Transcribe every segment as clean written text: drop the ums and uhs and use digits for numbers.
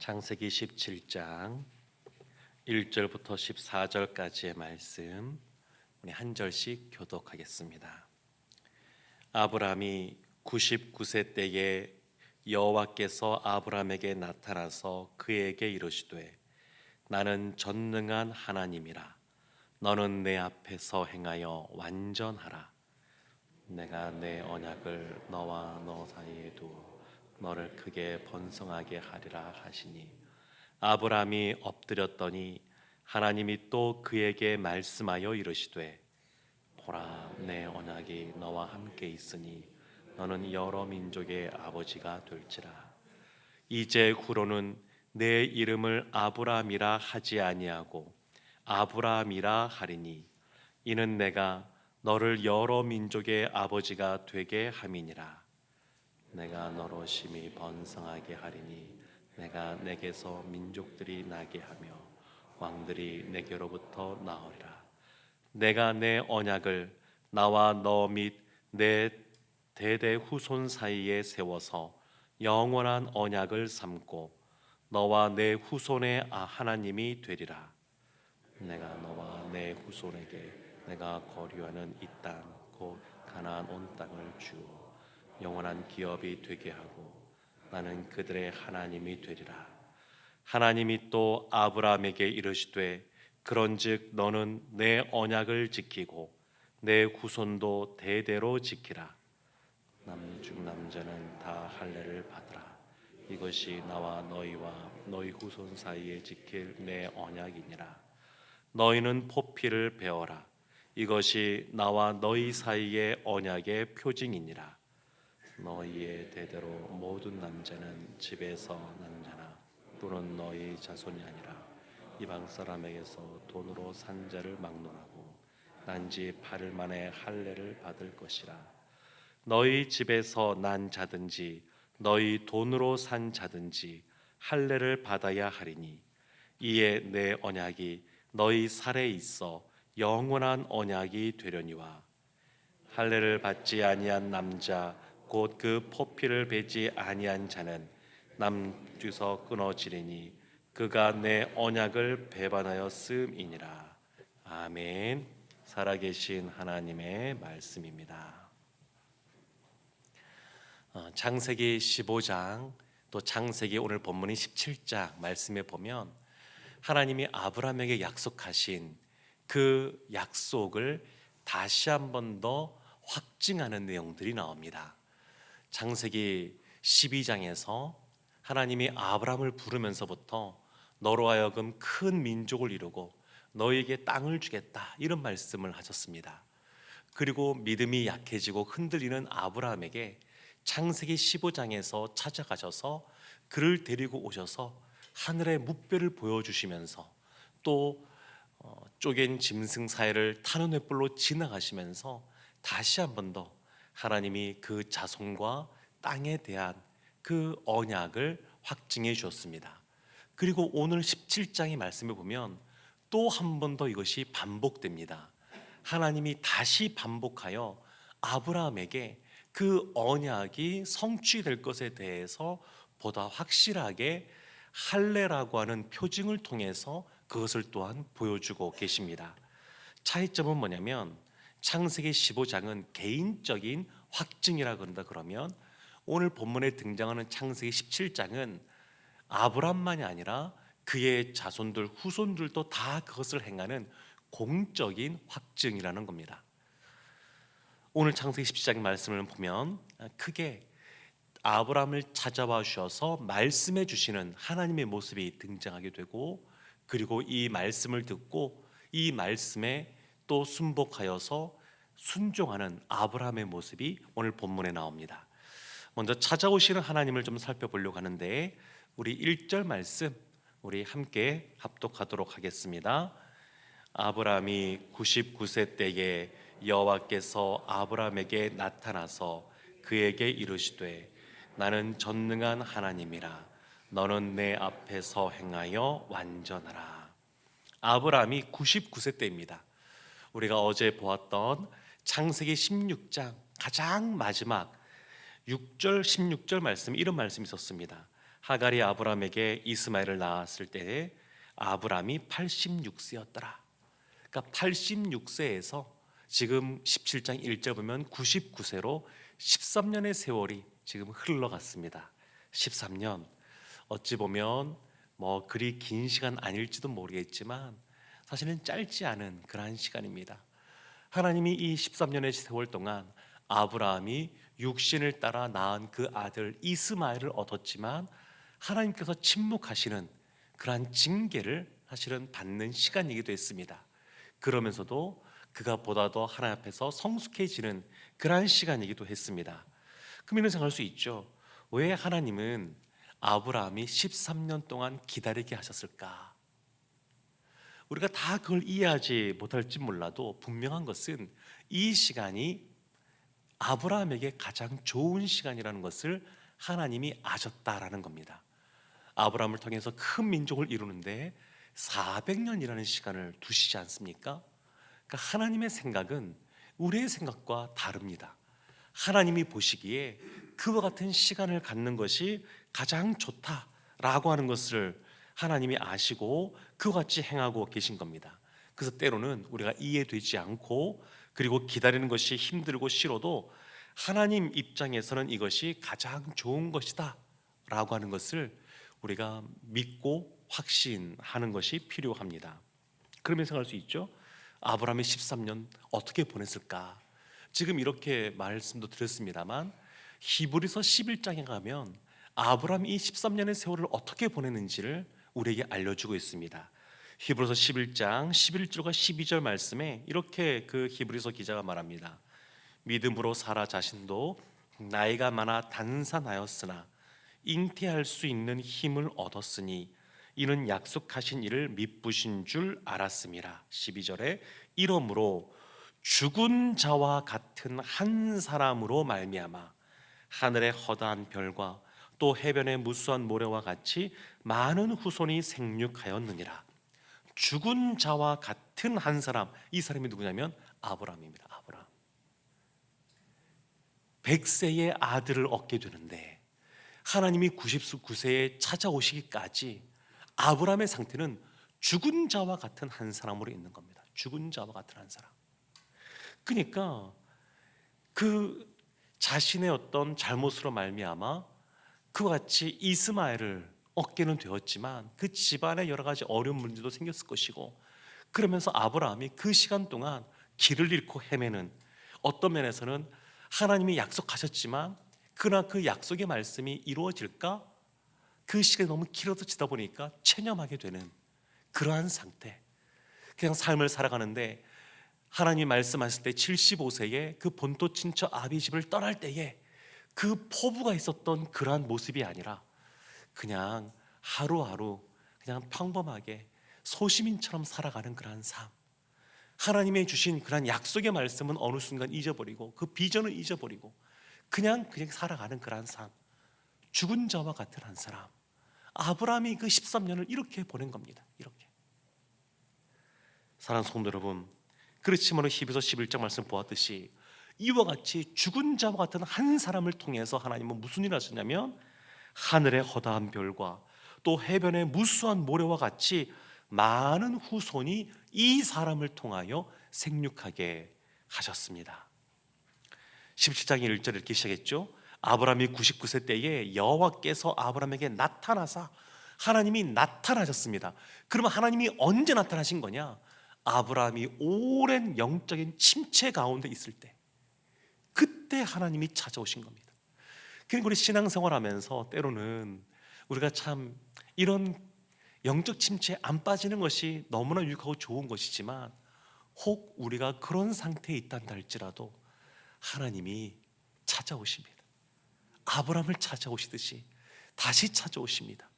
창세기 17장 1절부터 14절까지의 말씀 우리 한 절씩 교독하겠습니다. 아브라함이 99세 때에 여호와께서 아브라함에게 나타나서 그에게 이르시되 나는 전능한 하나님이라. 너는 내 앞에서 행하여 완전하라. 내가 내 언약을 너와 너 사이에 두어 너를 크게 번성하게 하리라 하시니 아브라함이 엎드렸더니 하나님이 또 그에게 말씀하여 이르시되 보라 내 언약이 너와 함께 있으니 너는 여러 민족의 아버지가 될지라. 이제 후로는 내 이름을 아브라함이라 하지 아니하고 아브라함이라 하리니 이는 내가 너를 여러 민족의 아버지가 되게 함이니라. 내가 너로 심히 번성하게 하리니 내가 내게서 민족들이 나게 하며 왕들이 내게로부터 나오리라. 내가 내 언약을 나와 너 및 내 대대 후손 사이에 세워서 영원한 언약을 삼고 너와 내 후손의 하나님이 되리라. 내가 너와 내 후손에게 내가 거류하는 이 땅 곧 가나안 온 땅을 주어 영원한 기업이 되게 하고 나는 그들의 하나님이 되리라. 하나님이 또 아브라함에게 이르시되 그런즉 너는 내 언약을 지키고 내 후손도 대대로 지키라. 남중 남자는 다 할례를 받으라. 이것이 나와 너희와 너희 후손 사이에 지킬 내 언약이니라. 너희는 포피를 베어라. 이것이 나와 너희 사이의 언약의 표징이니라. 너희의 대대로 모든 남자는 집에서 난 자나 또는 너희 자손이 아니라 이방 사람에게서 돈으로 산 자를 막론하고 난지 8일 만에 할례를 받을 것이라. 너희 집에서 난 자든지 너희 돈으로 산 자든지 할례를 받아야 하리니 이에 내 언약이 너희 살에 있어 영원한 언약이 되려니와. 할례를 받지 아니한 남자 곧 그 포피를 베지 아니한 자는 남주서 끊어지리니 그가 내 언약을 배반하였음이니라. 아멘. 살아계신 하나님의 말씀입니다. 창세기 15장 또 창세기 오늘 본문인 17장 말씀에 보면 하나님이 아브라함에게 약속하신 그 약속을 다시 한 번 더 확증하는 내용들이 나옵니다. 창세기 12장에서 하나님이 아브라함을 부르면서부터 너로 하여금 큰 민족을 이루고 너에게 땅을 주겠다 이런 말씀을 하셨습니다. 그리고 믿음이 약해지고 흔들리는 아브라함에게 창세기 15장에서 찾아가셔서 그를 데리고 오셔서 하늘의 뭇별을 보여주시면서 또 쪼갠 짐승 사이를 타는 횃불로 지나가시면서 다시 한 번 더 하나님이 그 자손과 땅에 대한 그 언약을 확증해 주었습니다. 그리고 오늘 17장의 말씀을 보면 또 한 번 더 이것이 반복됩니다. 하나님이 다시 반복하여 아브라함에게 그 언약이 성취될 것에 대해서 보다 확실하게 할례라고 하는 표징을 통해서 그것을 또한 보여주고 계십니다. 차이점은 뭐냐면 창세기 15장은 개인적인 확증이라 그런다 그러면 오늘 본문에 등장하는 창세기 17장은 아브람만이 아니라 그의 자손들 후손들도 다 그것을 행하는 공적인 확증이라는 겁니다. 오늘 창세기 17장 말씀을 보면 크게 아브람을 찾아와 주셔서 말씀해 주시는 하나님의 모습이 등장하게 되고 그리고 이 말씀을 듣고 이 말씀에 또 순복하여서 순종하는 아브라함의 모습이 오늘 본문에 나옵니다. 먼저 찾아오시는 하나님을 좀 살펴보려고 하는데 우리 1절 말씀 우리 함께 합독하도록 하겠습니다. 아브라함이 99세 때에 여호와께서 아브라함에게 나타나서 그에게 이르시되 나는 전능한 하나님이라. 너는 내 앞에서 행하여 완전하라. 아브라함이 99세 때입니다. 우리가 어제 보았던 창세기 16장 가장 마지막 6절 16절 말씀 이런 말씀이 있었습니다. 하갈이 아브라함에게 이스마엘을 낳았을 때에 아브라함이 86세였더라. 그러니까 86세에서 지금 17장 1절 보면 99세로 13년의 세월이 지금 흘러갔습니다. 13년, 어찌 보면 뭐 그리 긴 시간 아닐지도 모르겠지만 사실은 짧지 않은 그러한 시간입니다. 하나님이 이 13년의 세월 동안 아브라함이 육신을 따라 낳은 그 아들 이스마엘을 얻었지만 하나님께서 침묵하시는 그러한 징계를 사실은 받는 시간이기도 했습니다. 그러면서도 그가 보다 더 하나님 앞에서 성숙해지는 그러한 시간이기도 했습니다. 그럼 이런 생각할 수 있죠. 왜 하나님은 아브라함이 13년 동안 기다리게 하셨을까? 우리가 다 그걸 이해하지 못할지 몰라도 분명한 것은 이 시간이 아브라함에게 가장 좋은 시간이라는 것을 하나님이 아셨다라는 겁니다. 아브라함을 통해서 큰 민족을 이루는데 400년이라는 시간을 두시지 않습니까? 그러니까 하나님의 생각은 우리의 생각과 다릅니다. 하나님이 보시기에 그와 같은 시간을 갖는 것이 가장 좋다라고 하는 것을 하나님이 아시고 그와 같이 행하고 계신 겁니다. 그래서 때로는 우리가 이해되지 않고 그리고 기다리는 것이 힘들고 싫어도 하나님 입장에서는 이것이 가장 좋은 것이다 라고 하는 것을 우리가 믿고 확신하는 것이 필요합니다. 그러면 생각할 수 있죠. 아브라함이 13년 어떻게 보냈을까? 지금 이렇게 말씀도 드렸습니다만 히브리서 11장에 가면 아브라함이 이 13년의 세월을 어떻게 보냈는지를 우리에게 알려주고 있습니다. 히브리서 11장 11절과 12절 말씀에 이렇게 그 히브리서 기자가 말합니다. 믿음으로 사라 자신도 나이가 많아 단산하였으나 잉태할 수 있는 힘을 얻었으니 이는 약속하신 이를 미쁘신 줄 알았음이라. 12절에 이러므로 죽은 자와 같은 한 사람으로 말미암아 하늘의 허다한 별과 또 해변의 무수한 모래와 같이 많은 후손이 생육하였느니라. 죽은 자와 같은 한 사람, 이 사람이 누구냐면 아브라함입니다. 아브라함 100세의 아들을 얻게 되는데 하나님이 99세에 찾아오시기까지 아브라함의 상태는 죽은 자와 같은 한 사람으로 있는 겁니다. 죽은 자와 같은 한 사람. 그러니까 그 자신의 어떤 잘못으로 말미암아 그와 같이 이스마엘을 얻게는 되었지만 그 집안에 여러 가지 어려운 문제도 생겼을 것이고, 그러면서 아브라함이 그 시간 동안 길을 잃고 헤매는, 어떤 면에서는 하나님이 약속하셨지만 그러나 그 약속의 말씀이 이루어질까? 그 시간이 너무 길어지다 보니까 체념하게 되는 그러한 상태. 그냥 삶을 살아가는데 하나님이 말씀하실 때 75세에 그 본토 친척 아비 집을 떠날 때에 그 포부가 있었던 그러한 모습이 아니라 그냥 하루하루 그냥 평범하게 소시민처럼 살아가는 그러한 삶. 하나님의 주신 그러한 약속의 말씀은 어느 순간 잊어버리고 그 비전을 잊어버리고 그냥 살아가는 그러한 삶. 죽은 자와 같은 한 사람. 아브라함이 그 13년을 이렇게 보낸 겁니다. 이렇게. 사랑하는 성도 여러분, 그렇지만 히브리서 11장 말씀 보았듯이 이와 같이 죽은 자와 같은 한 사람을 통해서 하나님은 무슨 일을 하셨냐면 하늘의 허다한 별과 또 해변의 무수한 모래와 같이 많은 후손이 이 사람을 통하여 생육하게 하셨습니다. 17장 1절 이렇게 시작했죠. 아브라함이 99세 때에 여호와께서 아브라함에게 나타나사, 하나님이 나타나셨습니다. 그러면 하나님이 언제 나타나신 거냐? 아브라함이 오랜 영적인 침체 가운데 있을 때, 그때 하나님이 찾아오신 겁니다. 그러니까 우리 신앙생활하면서 때로는 우리가 참 이런 영적 침체에 안 빠지는 것이 너무나 유익하고 좋은 것이지만, 혹 우리가 그런 상태에 있단다 할지라도 하나님이 찾아오십니다. 아브라함을 찾아오시듯이 다시 찾아오십니다.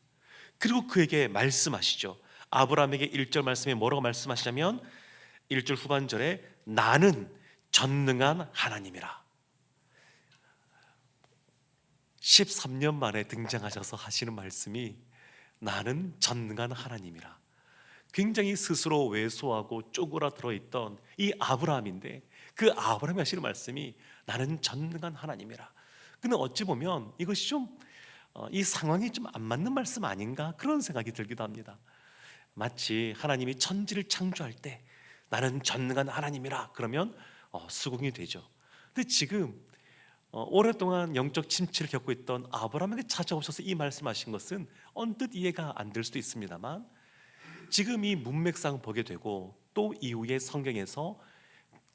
그리고 그에게 말씀하시죠. 아브라함에게 1절 말씀에 뭐라고 말씀하시냐면 1절 후반절에 나는 전능한 하나님이라. 13년 만에 등장하셔서 하시는 말씀이 나는 전능한 하나님이라. 굉장히 스스로 왜소하고 쪼그라들어 있던 이 아브라함인데 그 아브라함이 하시는 말씀이 나는 전능한 하나님이라. 근데 어찌 보면 이것이 좀 이 상황이 좀 안 맞는 말씀 아닌가 그런 생각이 들기도 합니다. 마치 하나님이 천지를 창조할 때 나는 전능한 하나님이라 그러면 수긍이 되죠. 근데 지금 오랫동안 영적 침체를 겪고 있던 아브라함에게 찾아오셔서 이 말씀하신 것은 언뜻 이해가 안 될 수도 있습니다만, 지금 이 문맥상 보게 되고 또 이후에 성경에서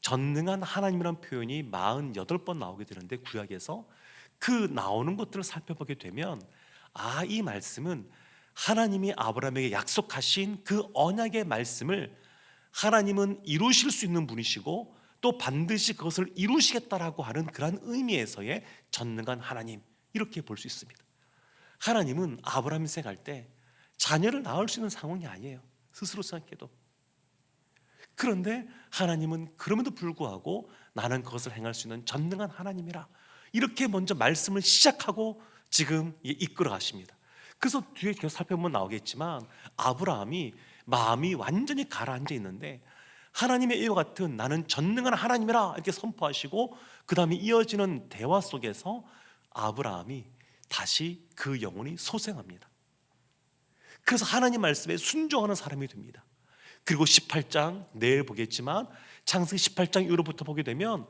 전능한 하나님이라는 표현이 48번 나오게 되는데, 구약에서 그 나오는 것들을 살펴보게 되면 이 말씀은 하나님이 아브라함에게 약속하신 그 언약의 말씀을 하나님은 이루실 수 있는 분이시고 또 반드시 그것을 이루시겠다라고 하는 그러한 의미에서의 전능한 하나님, 이렇게 볼 수 있습니다. 하나님은 아브라함이 생각할 때 자녀를 낳을 수 있는 상황이 아니에요, 스스로 생각해도. 그런데 하나님은 그럼에도 불구하고 나는 그것을 행할 수 있는 전능한 하나님이라, 이렇게 먼저 말씀을 시작하고 지금 이끌어 가십니다. 그래서 뒤에 계속 살펴보면 나오겠지만 아브라함이 마음이 완전히 가라앉아 있는데 하나님의 이와 같은 나는 전능한 하나님이라 이렇게 선포하시고 그 다음에 이어지는 대화 속에서 아브라함이 다시 그 영혼이 소생합니다. 그래서 하나님 말씀에 순종하는 사람이 됩니다. 그리고 18장 내일 보겠지만 창세기 18장 이후로부터 보게 되면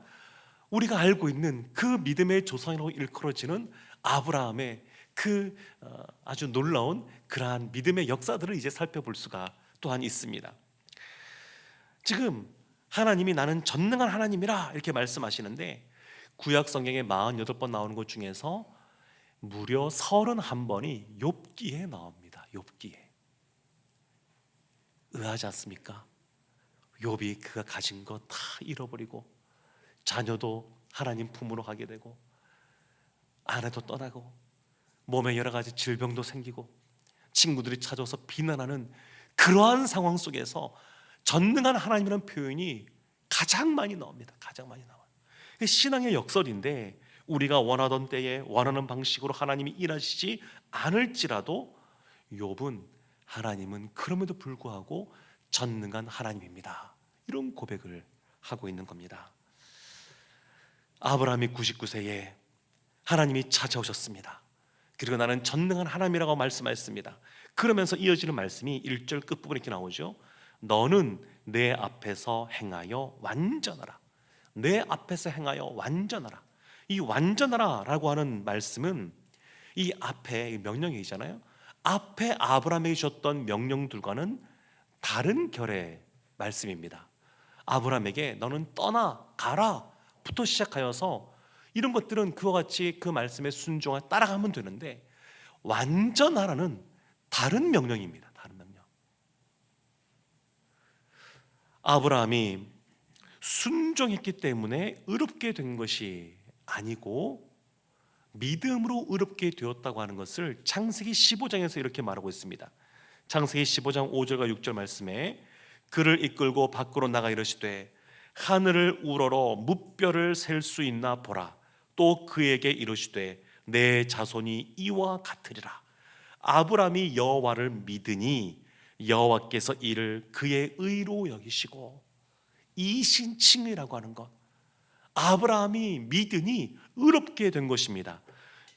우리가 알고 있는 그 믿음의 조상이라고 일컬어지는 아브라함의 그 아주 놀라운 그러한 믿음의 역사들을 이제 살펴볼 수가 또한 있습니다. 지금 하나님이 나는 전능한 하나님이라 이렇게 말씀하시는데, 구약 성경에 48번 나오는 것 중에서 무려 31번이 욥기에 나옵니다. 욥기에. 의아하지 않습니까? 욥이 그가 가진 것 다 잃어버리고 자녀도 하나님 품으로 가게 되고 아내도 떠나고 몸에 여러 가지 질병도 생기고 친구들이 찾아와서 비난하는 그러한 상황 속에서 전능한 하나님이라는 표현이 가장 많이 나옵니다. 가장 많이 나와요. 신앙의 역설인데 우리가 원하던 때에 원하는 방식으로 하나님이 일하시지 않을지라도 욥은 하나님은 그럼에도 불구하고 전능한 하나님입니다, 이런 고백을 하고 있는 겁니다. 아브라함이 99세에 하나님이 찾아오셨습니다. 그리고 나는 전능한 하나님이라고 말씀하셨습니다. 그러면서 이어지는 말씀이 1절 끝부분에 이렇게 나오죠. 너는 내 앞에서 행하여 완전하라. 내 앞에서 행하여 완전하라. 이 완전하라 라고 하는 말씀은 이 앞에 명령이잖아요. 앞에 아브라함에게 주셨던 명령들과는 다른 결의 말씀입니다. 아브라함에게 너는 떠나 가라 부터 시작하여서 이런 것들은 그와 같이 그 말씀에 순종하여 따라가면 되는데, 완전하라는 다른 명령입니다. 다른 명령. 아브라함이 순종했기 때문에 의롭게 된 것이 아니고 믿음으로 의롭게 되었다고 하는 것을 창세기 15장에서 이렇게 말하고 있습니다. 창세기 15장 5절과 6절 말씀에 그를 이끌고 밖으로 나가 이르시되 하늘을 우러러 무뼈를 셀 수 있나 보라. 또 그에게 이르시되 내 자손이 이와 같으리라. 아브라함이 여호와를 믿으니 여호와께서 이를 그의 의로 여기시고, 이신칭이라고 하는 것, 아브라함이 믿으니 의롭게 된 것입니다.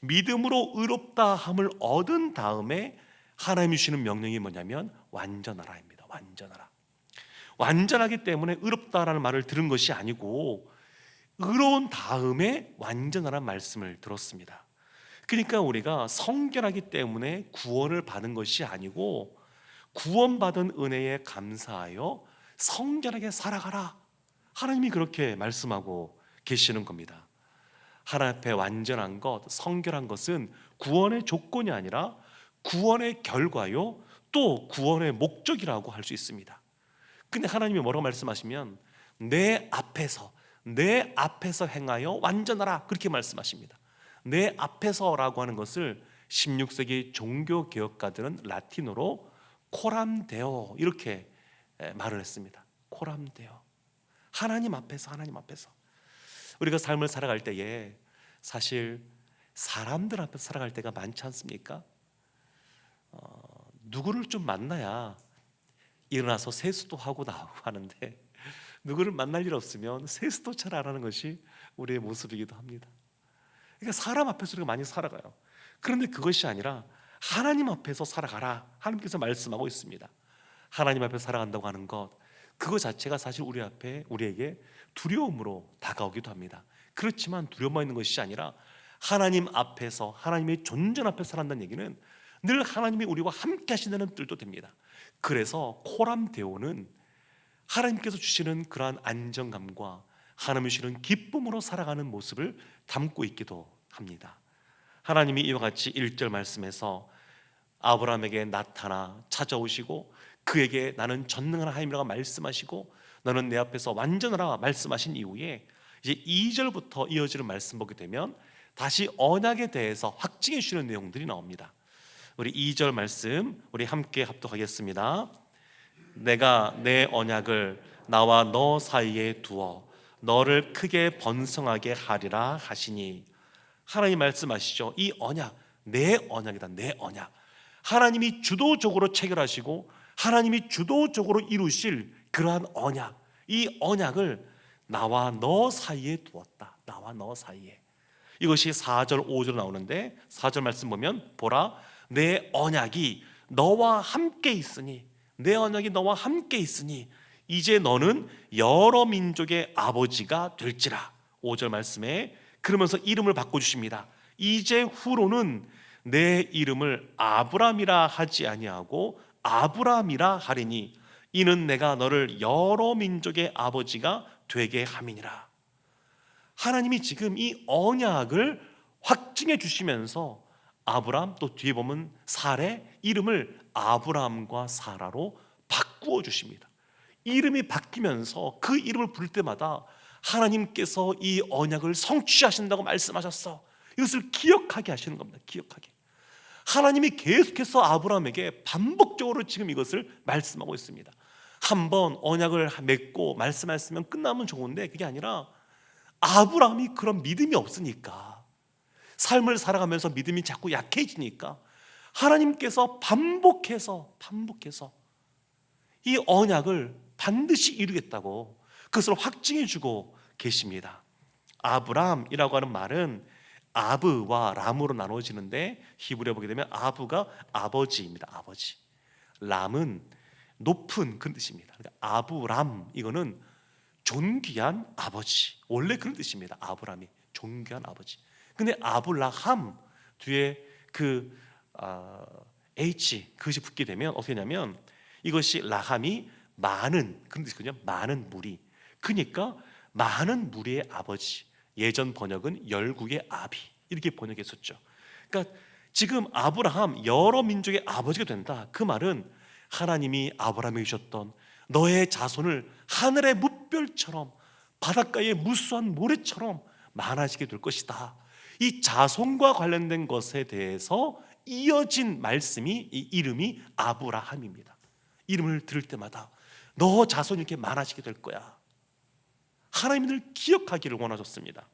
믿음으로 의롭다 함을 얻은 다음에 하나님이 주시는 명령이 뭐냐면 완전하라입니다. 완전하라. 완전하기 때문에 의롭다라는 말을 들은 것이 아니고 의로운 다음에 완전하라는 말씀을 들었습니다. 그러니까 우리가 성결하기 때문에 구원을 받은 것이 아니고 구원받은 은혜에 감사하여 성결하게 살아가라, 하나님이 그렇게 말씀하고 계시는 겁니다. 하나님 앞에 완전한 것, 성결한 것은 구원의 조건이 아니라 구원의 결과요, 또 구원의 목적이라고 할 수 있습니다. 근데 하나님이 뭐라고 말씀하시면 내 앞에서 행하여 완전하라, 그렇게 말씀하십니다. 내 앞에서라고 하는 것을 16세기 종교개혁가들은 라틴어로 코람데오 이렇게 말을 했습니다. 코람데오. 하나님 앞에서, 하나님 앞에서. 우리가 삶을 살아갈 때에 사실 사람들 앞에서 살아갈 때가 많지 않습니까? 누구를 좀 만나야 일어나서 세수도 하고 나오고 하는데 누구를 만날 일 없으면 세수도 잘 안 하는 것이 우리의 모습이기도 합니다. 그러니까 사람 앞에서 우리가 많이 살아가요. 그런데 그것이 아니라 하나님 앞에서 살아가라, 하나님께서 말씀하고 있습니다. 하나님 앞에 살아간다고 하는 것, 그거 자체가 사실 우리에게 두려움으로 다가오기도 합니다. 그렇지만 두려움만 있는 것이 아니라 하나님 앞에서, 하나님의 존재 앞에 살아간다는 얘기는 늘 하나님이 우리와 함께 하신다는 뜻도 됩니다. 그래서 코람데오는 하나님께서 주시는 그러한 안정감과 하나님이 주시는 기쁨으로 살아가는 모습을 담고 있기도 합니다. 하나님이 이와 같이 1절 말씀에서 아브라함에게 나타나 찾아오시고 그에게 나는 전능한 하나님이라고 말씀하시고 너는 내 앞에서 완전하라 말씀하신 이후에 이제 2절부터 이어지는 말씀 보게 되면 다시 언약에 대해서 확증해 주시는 내용들이 나옵니다. 우리 2절 말씀 우리 함께 합독하겠습니다. 내가 내 언약을 나와 너 사이에 두어 너를 크게 번성하게 하리라 하시니, 하나님 말씀하시죠. 이 언약, 내 언약이다. 내 언약. 하나님이 주도적으로 체결하시고 하나님이 주도적으로 이루실 그러한 언약, 이 언약을 나와 너 사이에 두었다. 나와 너 사이에. 이것이 4절 5절 나오는데 4절 말씀 보면 보라 내 언약이 너와 함께 있으니, 내 언약이 너와 함께 있으니 이제 너는 여러 민족의 아버지가 될지라. 5절 말씀에 그러면서 이름을 바꿔주십니다. 이제 후로는 내 이름을 아브람이라 하지 아니하고 아브람이라 하리니 이는 내가 너를 여러 민족의 아버지가 되게 함이니라. 하나님이 지금 이 언약을 확증해 주시면서 아브람, 또 뒤에 보면 사레, 이름을 아브람과 사라로 바꾸어 주십니다. 이름이 바뀌면서 그 이름을 부를 때마다 하나님께서 이 언약을 성취하신다고 말씀하셨어. 이것을 기억하게 하시는 겁니다. 기억하게. 하나님이 계속해서 아브라함에게 반복적으로 지금 이것을 말씀하고 있습니다. 한번 언약을 맺고 말씀하셨으면 끝나면 좋은데 그게 아니라 아브라함이 그런 믿음이 없으니까, 삶을 살아가면서 믿음이 자꾸 약해지니까 하나님께서 반복해서 이 언약을 반드시 이루겠다고 그것을 확증해 주고 계십니다. 아브람이라고 하는 말은 아브와 람으로 나눠지는데 히브리어 보게 되면 아브가 아버지입니다. 아버지. 람은 높은 그런 뜻입니다. 아브람, 이거는 존귀한 아버지, 원래 그런 뜻입니다. 아브람이 존귀한 아버지. 근데 아브라함 뒤에 그 H 그것이 붙게 되면 어떻게 되냐면 이것이 라함이 많은 그런 뜻이거든요. 많은 무리. 그러니까 많은 무리의 아버지. 예전 번역은 열국의 아비 이렇게 번역했었죠. 그러니까 지금 아브라함 여러 민족의 아버지가 된다. 그 말은 하나님이 아브라함에게 주셨던 너의 자손을 하늘의 무별처럼 바닷가의 무수한 모래처럼 많아지게 될 것이다. 이 자손과 관련된 것에 대해서 이어진 말씀이 이 이름이 아브라함입니다. 이름을 들을 때마다 너 자손이 이렇게 많아지게 될 거야. 하나님이 늘 기억하기를 원하셨습니다.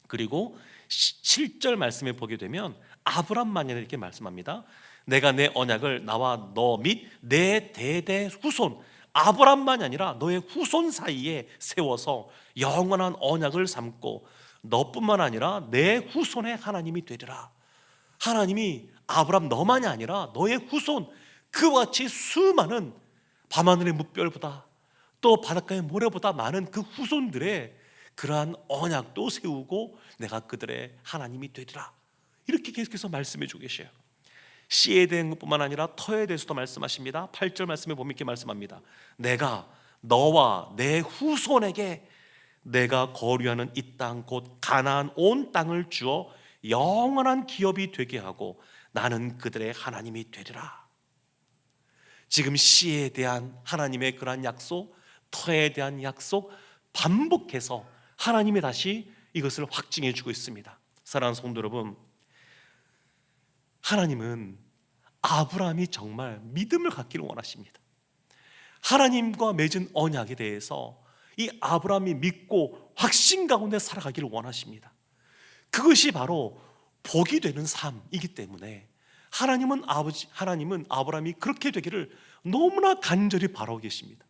그리고 7절 말씀에 보게 되면 아브람만이 이렇게 말씀합니다. 내가 내 언약을 나와 너 및 내 대대 후손, 아브람만이 아니라 너의 후손 사이에 세워서 영원한 언약을 삼고 너뿐만 아니라 내 후손의 하나님이 되리라. 하나님이 아브람 너만이 아니라 너의 후손, 그와 같이 수많은 밤하늘의 무별보다 또 바닷가의 모래보다 많은 그 후손들의 그러한 언약도 세우고 내가 그들의 하나님이 되리라. 이렇게 계속해서 말씀해 주고 계셔요. 씨에 대한 것뿐만 아니라 터에 대해서도 말씀하십니다. 8절 말씀에 보면 이렇게 말씀합니다. 내가 너와 내 후손에게 내가 거류하는 이 땅 곧 가나안 온 땅을 주어 영원한 기업이 되게 하고 나는 그들의 하나님이 되리라. 지금 씨에 대한 하나님의 그러한 약속, 터에 대한 약속 반복해서 하나님이 다시 이것을 확증해 주고 있습니다. 사랑하는 성도 여러분, 하나님은 아브라함이 정말 믿음을 갖기를 원하십니다. 하나님과 맺은 언약에 대해서 이 아브라함이 믿고 확신 가운데 살아가기를 원하십니다. 그것이 바로 복이 되는 삶이기 때문에 하나님은 아브라함이 그렇게 되기를 너무나 간절히 바라고 계십니다.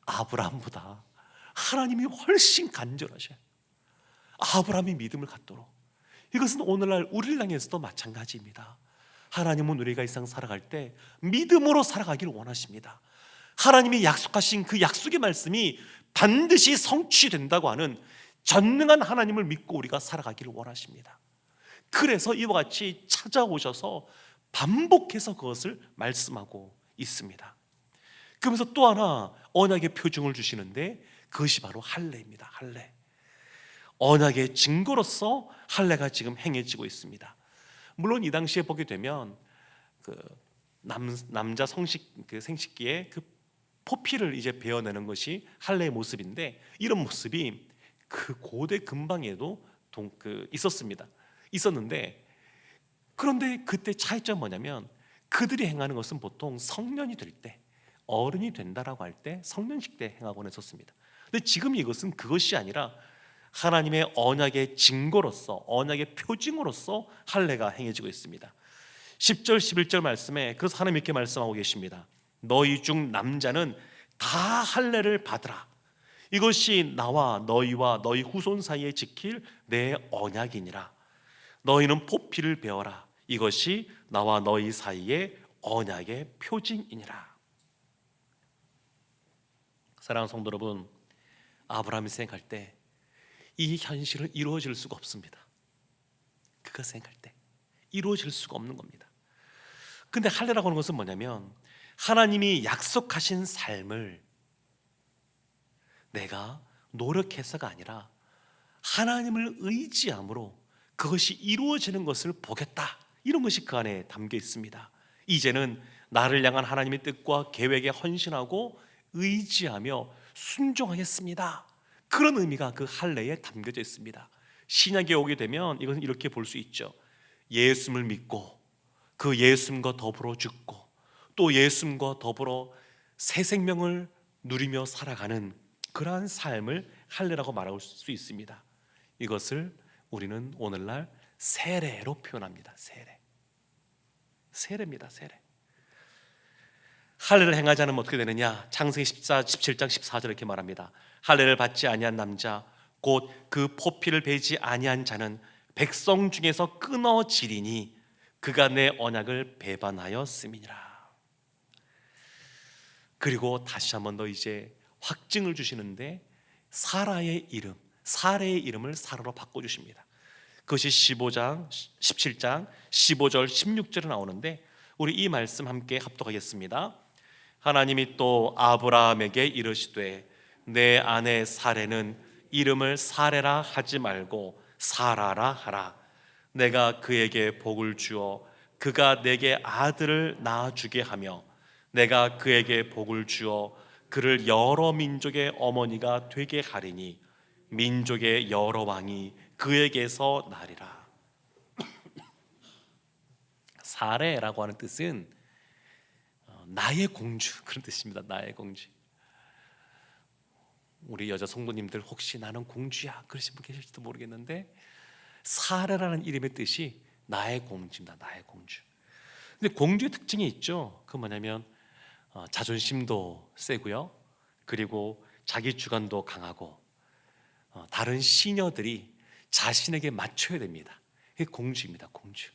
아브라함보다 하나님이 훨씬 간절하셔요. 아브라함이 믿음을 갖도록. 이것은 오늘날 우리를 향해서도 마찬가지입니다. 하나님은 우리가 이 세상 살아갈 때 믿음으로 살아가기를 원하십니다. 하나님이 약속하신 그 약속의 말씀이 반드시 성취된다고 하는 전능한 하나님을 믿고 우리가 살아가기를 원하십니다. 그래서 이와 같이 찾아오셔서 반복해서 그것을 말씀하고 있습니다. 그러면서 또 하나 언약의 표징을 주시는데 그것이 바로 할례입니다. 할례. 언약의 증거로서 할례가 지금 행해지고 있습니다. 물론 이 당시에 보게 되면 그 남자 생식기에 그 포피를 이제 베어내는 것이 할례의 모습인데, 이런 모습이 그 고대 근방에도 있었습니다. 있었는데, 그런데 그때 차이점은 뭐냐면 그들이 행하는 것은 보통 성년이 될 때, 어른이 된다라고 할 때 성년식 때 행하곤 했었습니다. 근데 지금 이것은 그것이 아니라 하나님의 언약의 증거로서, 언약의 표징으로서 할례가 행해지고 있습니다. 10절 11절 말씀에 그래서 하나님 이렇게 말씀하고 계십니다. 너희 중 남자는 다 할례를 받으라. 이것이 나와 너희와 너희 후손 사이에 지킬 내 언약이니라. 너희는 포피를 베어라. 이것이 나와 너희 사이의 언약의 표징이니라. 사랑하는 성도 여러분, 아브라함이 생각할 때 이 현실은 이루어질 수가 없습니다. 그가 생각할 때 이루어질 수가 없는 겁니다. 근데 할례라고 하는 것은 뭐냐면 하나님이 약속하신 삶을 내가 노력해서가 아니라 하나님을 의지함으로 그것이 이루어지는 것을 보겠다, 이런 것이 그 안에 담겨 있습니다. 이제는 나를 향한 하나님의 뜻과 계획에 헌신하고 의지하며 순종하겠습니다. 그런 의미가 그 할례에 담겨져 있습니다. 신약에 오게 되면 이것은 이렇게 볼 수 있죠. 예수님을 믿고 그 예수님과 더불어 죽고 또 예수님과 더불어 새 생명을 누리며 살아가는 그러한 삶을 할례라고 말할 수 있습니다. 이것을 우리는 오늘날 세례로 표현합니다. 세례입니다. 세례. 할례를 행하지 않으면 어떻게 되느냐? 창세기 17장 14절 이렇게 말합니다. 할례를 받지 아니한 남자 곧 그 포피를 베지 아니한 자는 백성 중에서 끊어지리니 그가 내 언약을 배반하였음이니라. 그리고 다시 한 번 더 이제 확증을 주시는데 사라의 이름을 사라로 바꿔주십니다. 그것이 17장 15절 16절에 나오는데 우리 이 말씀 함께 합독하겠습니다. 하나님이 또 아브라함에게 이르시되 내 아내 사레는 이름을 사레라 하지 말고 사라라 하라. 내가 그에게 복을 주어 그가 내게 아들을 낳아주게 하며 내가 그에게 복을 주어 그를 여러 민족의 어머니가 되게 하리니 민족의 여러 왕이 그에게서 나리라. 사레라고 하는 뜻은 나의 공주, 그런 뜻입니다. 나의 공주. 우리 여자 성도님들 혹시 나는 공주야 그러신 분 계실지도 모르겠는데 사레라는 이름의 뜻이 나의 공주입니다. 나의 공주. 근데 공주의 특징이 있죠. 그 뭐냐면 자존심도 세고요. 그리고 자기 주관도 강하고 다른 시녀들이 자신에게 맞춰야 됩니다. 이게 공주입니다. 공주.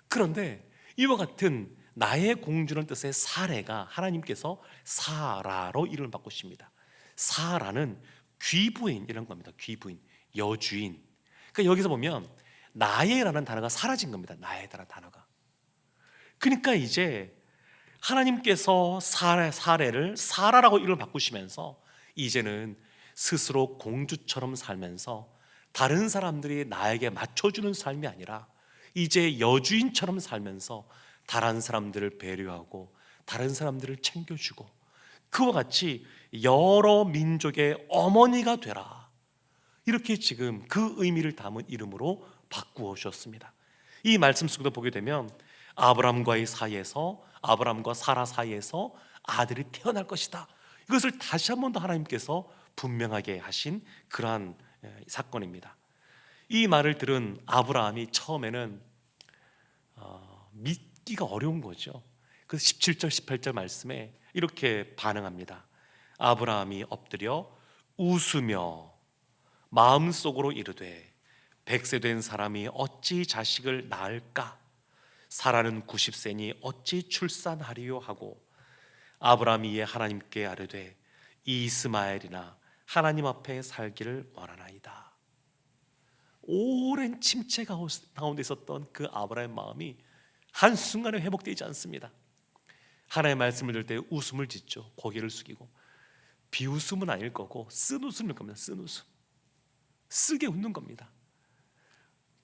그런데 이와 같은 나의 공주라는 뜻의 사레가 하나님께서 사라로 이름을 바꾸십니다. 사라는 귀부인이라는 겁니다. 귀부인, 여주인. 그러니까 여기서 보면 나의라는 단어가 사라진 겁니다. 나의라는 단어가. 그러니까 이제 하나님께서 사레를 사라라고 이름을 바꾸시면서 이제는 스스로 공주처럼 살면서 다른 사람들이 나에게 맞춰주는 삶이 아니라 이제 여주인처럼 살면서 다른 사람들을 배려하고 다른 사람들을 챙겨주고 그와 같이 여러 민족의 어머니가 되라, 이렇게 지금 그 의미를 담은 이름으로 바꾸어 주셨습니다. 이 말씀 속에도 보게 되면 아브람과의 사이에서, 아브람과 사라 사이에서 아들이 태어날 것이다, 이것을 다시 한 번 더 하나님께서 분명하게 하신 그러한 사건입니다. 이 말을 들은 아브라함이 처음에는 믿기가 어려운 거죠. 그래서 17절 18절 말씀에 이렇게 반응합니다. 아브라함이 엎드려 웃으며 마음속으로 이르되 100세 된 사람이 어찌 자식을 낳을까? 사라는 90세니 어찌 출산하리요 하고 아브라함이 이에 하나님께 아뢰되 이스마엘이나 하나님 앞에 살기를 원하나이다. 오랜 침체 가운데 있었던 그 아브라함의 마음이 한순간에 회복되지 않습니다. 하나님의 말씀을 들을 때 웃음을 짓죠. 고개를 숙이고. 비웃음은 아닐 거고 쓴 웃음일 겁니다. 쓴 웃음, 쓰게 웃는 겁니다.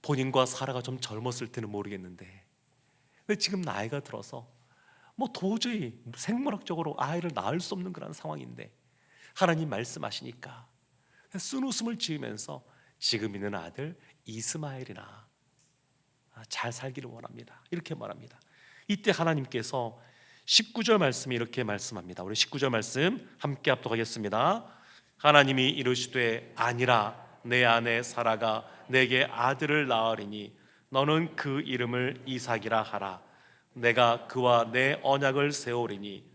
본인과 사라가 좀 젊었을 때는 모르겠는데, 근데 지금 나이가 들어서 뭐 도저히 생물학적으로 아이를 낳을 수 없는 그런 상황인데 하나님 말씀하시니까 쓴 웃음을 지으면서 지금 있는 아들 이스마엘이나 잘 살기를 원합니다. 이렇게 말합니다. 이때 하나님께서 19절 말씀이 이렇게 말씀합니다. 우리 19절 말씀 함께 합독하겠습니다. 하나님이 이르시되 아니라 내 아내 사라가 내게 아들을 낳으리니 너는 그 이름을 이삭이라 하라. 내가 그와 내 언약을 세우리니.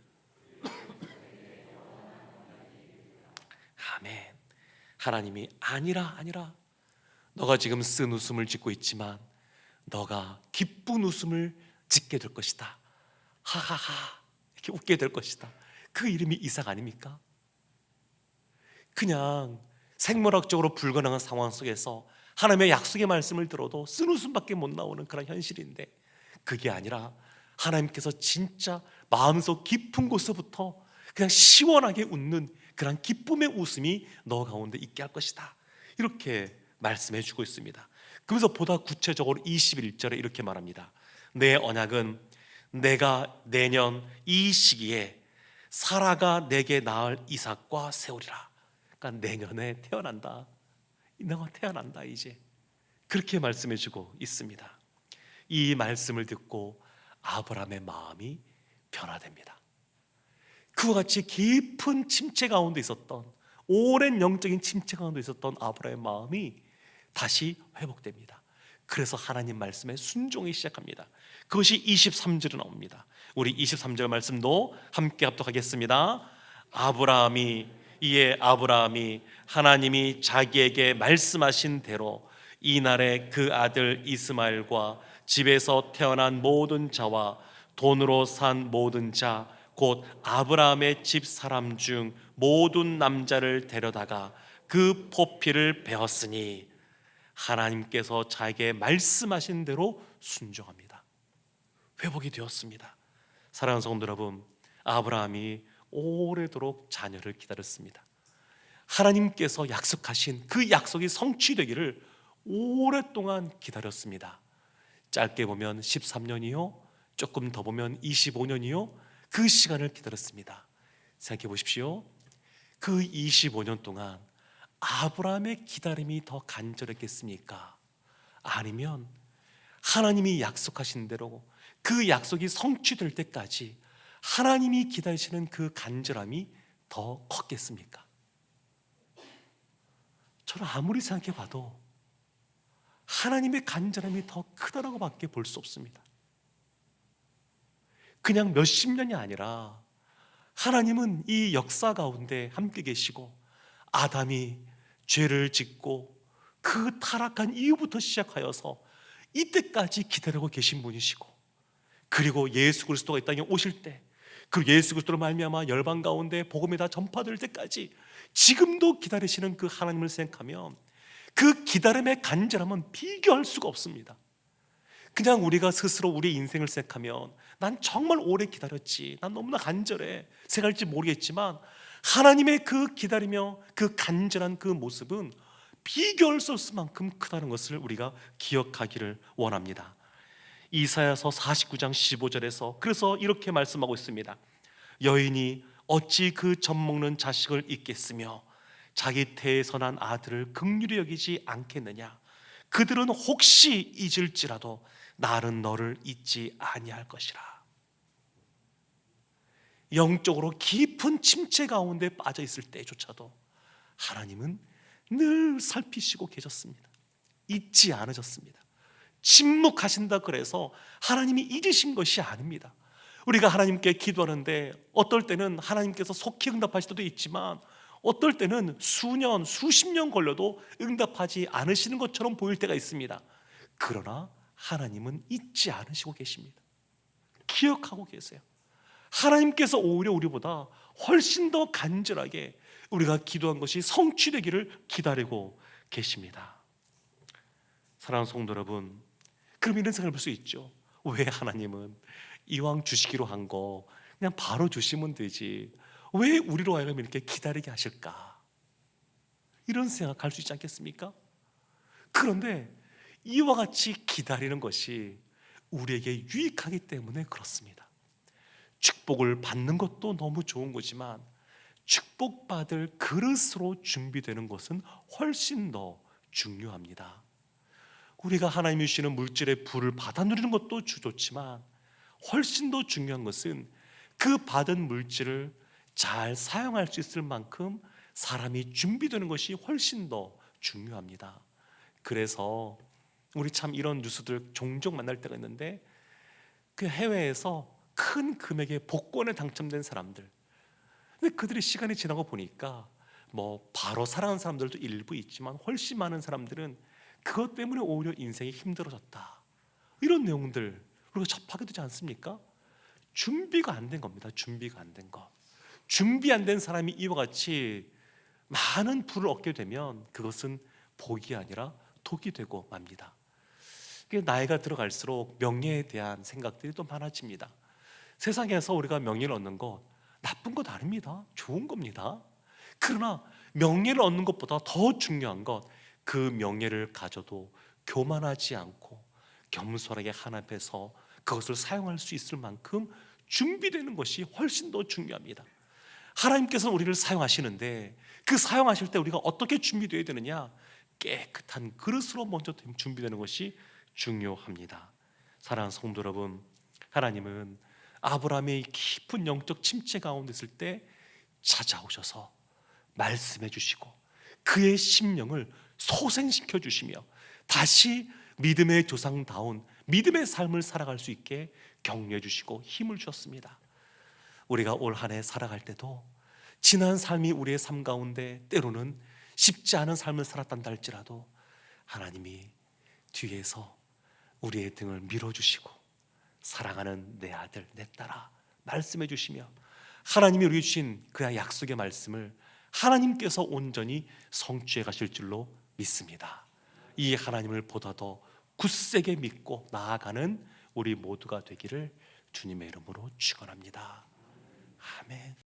아멘. 하나님이 아니라 너가 지금 쓴 웃음을 짓고 있지만 너가 기쁜 웃음을 짓게 될 것이다. 하하하 이렇게 웃게 될 것이다. 그 이름이 이삭 아닙니까? 그냥 생물학적으로 불가능한 상황 속에서 하나님의 약속의 말씀을 들어도 쓴 웃음밖에 못 나오는 그런 현실인데, 그게 아니라 하나님께서 진짜 마음속 깊은 곳에서부터 그냥 시원하게 웃는 그런 기쁨의 웃음이 너 가운데 있게 할 것이다. 이렇게 말씀해 주고 있습니다. 그래서 보다 구체적으로 21절에 이렇게 말합니다. 내 언약은 내가 내년 이 시기에 사라가 내게 낳을 이삭과 세우리라. 그러니까 내년에 태어난다. 너가 태어난다 이제. 그렇게 말씀해 주고 있습니다. 이 말씀을 듣고 아브라함의 마음이 변화됩니다. 그와 같이 깊은 침체 가운데 있었던, 오랜 영적인 침체 가운데 있었던 아브라함의 마음이 다시 회복됩니다. 그래서 하나님 말씀에 순종이 시작합니다. 그것이 23절에 나옵니다. 우리 23절 말씀도 함께 합독하겠습니다. 이에 아브라함이 하나님이 자기에게 말씀하신 대로 이날에 그 아들 이스마엘과 집에서 태어난 모든 자와 돈으로 산 모든 자 곧 아브라함의 집 사람 중 모든 남자를 데려다가 그 포피를 베었으니 하나님께서 자기에게 말씀하신 대로 순종합니다. 회복이 되었습니다. 사랑하는 성도 여러분, 아브라함이 오래도록 자녀를 기다렸습니다. 하나님께서 약속하신 그 약속이 성취되기를 오랫동안 기다렸습니다. 짧게 보면 13년이요, 조금 더 보면 25년이요, 그 시간을 기다렸습니다. 생각해 보십시오. 그 25년 동안 아브라함의 기다림이 더 간절했겠습니까? 아니면 하나님이 약속하신 대로 그 약속이 성취될 때까지 하나님이 기다리시는 그 간절함이 더 컸겠습니까? 저는 아무리 생각해 봐도 하나님의 간절함이 더 크다라고 밖에 볼 수 없습니다. 그냥 몇십 년이 아니라 하나님은 이 역사 가운데 함께 계시고, 아담이 죄를 짓고 그 타락한 이후부터 시작하여서 이때까지 기다리고 계신 분이시고, 그리고 예수 그리스도가 이 땅에 오실 때, 그 예수 그리스도로 말미암아 열방 가운데 복음이 다 전파될 때까지 지금도 기다리시는 그 하나님을 생각하면 그 기다림의 간절함은 비교할 수가 없습니다. 그냥 우리가 스스로 우리 인생을 생각하면 난 정말 오래 기다렸지, 난 너무나 간절해, 생각할지 모르겠지만 하나님의 그 기다리며 그 간절한 그 모습은 비교할 수 없을 만큼 크다는 것을 우리가 기억하기를 원합니다. 이사야서 49장 15절에서 그래서 이렇게 말씀하고 있습니다. 여인이 어찌 그 젖먹는 자식을 잊겠으며 자기 태에서 난 아들을 긍휼히 여기지 않겠느냐. 그들은 혹시 잊을지라도 나는 너를 잊지 아니할 것이라. 영적으로 깊은 침체 가운데 빠져 있을 때조차도 하나님은 늘 살피시고 계셨습니다. 잊지 않으셨습니다. 침묵하신다 그래서 하나님이 잊으신 것이 아닙니다. 우리가 하나님께 기도하는데 어떨 때는 하나님께서 속히 응답하실 때도 있지만 어떨 때는 수년, 수십 년 걸려도 응답하지 않으시는 것처럼 보일 때가 있습니다. 그러나 하나님은 잊지 않으시고 계십니다. 기억하고 계세요. 하나님께서 오히려 우리보다 훨씬 더 간절하게 우리가 기도한 것이 성취되기를 기다리고 계십니다. 사랑하는 성도 여러분, 그럼 이런 생각을 볼 수 있죠. 왜 하나님은 이왕 주시기로 한 거 그냥 바로 주시면 되지, 왜 우리로 하여금 이렇게 기다리게 하실까? 이런 생각할 수 있지 않겠습니까? 그런데 이와 같이 기다리는 것이 우리에게 유익하기 때문에 그렇습니다. 축복을 받는 것도 너무 좋은 거지만 축복받을 그릇으로 준비되는 것은 훨씬 더 중요합니다. 우리가 하나님이 주시는 물질의 부를 받아 누리는 것도 좋지만 훨씬 더 중요한 것은 그 받은 물질을 잘 사용할 수 있을 만큼 사람이 준비되는 것이 훨씬 더 중요합니다. 그래서 우리 참 이런 뉴스들 종종 만날 때가 있는데, 그 해외에서 큰 금액의 복권에 당첨된 사람들, 근데 그들이 시간이 지나고 보니까 뭐 바로 살아가는 사람들도 일부 있지만 훨씬 많은 사람들은 그것 때문에 오히려 인생이 힘들어졌다, 이런 내용들 우리가 접하게 되지 않습니까? 준비가 안 된 겁니다. 준비가 안 된 것. 준비 안 된 사람이 이와 같이 많은 부를 얻게 되면 그것은 복이 아니라 독이 되고 맙니다. 나이가 들어갈수록 명예에 대한 생각들이 또 많아집니다. 세상에서 우리가 명예를 얻는 것 나쁜 것 아닙니다. 좋은 겁니다. 그러나 명예를 얻는 것보다 더 중요한 것, 그 명예를 가져도 교만하지 않고 겸손하게 하나님 앞에서 그것을 사용할 수 있을 만큼 준비되는 것이 훨씬 더 중요합니다. 하나님께서는 우리를 사용하시는데 그 사용하실 때 우리가 어떻게 준비되어야 되느냐? 깨끗한 그릇으로 먼저 준비되는 것이 중요합니다. 사랑하는 성도 여러분, 하나님은 아브라함의 깊은 영적 침체 가운데 있을 때 찾아오셔서 말씀해 주시고 그의 심령을 소생시켜 주시며 다시 믿음의 조상다운 믿음의 삶을 살아갈 수 있게 격려해 주시고 힘을 주셨습니다. 우리가 올 한 해 살아갈 때도 지난 삶이 우리의 삶 가운데 때로는 쉽지 않은 삶을 살았단다 할지라도 하나님이 뒤에서 우리의 등을 밀어주시고 사랑하는 내 아들 내 딸아 말씀해 주시며 하나님이 우리에게 주신 그 약속의 말씀을 하나님께서 온전히 성취해 가실 줄로 믿습니다. 이 하나님을 보다 더 굳세게 믿고 나아가는 우리 모두가 되기를 주님의 이름으로 축원합니다. 아멘.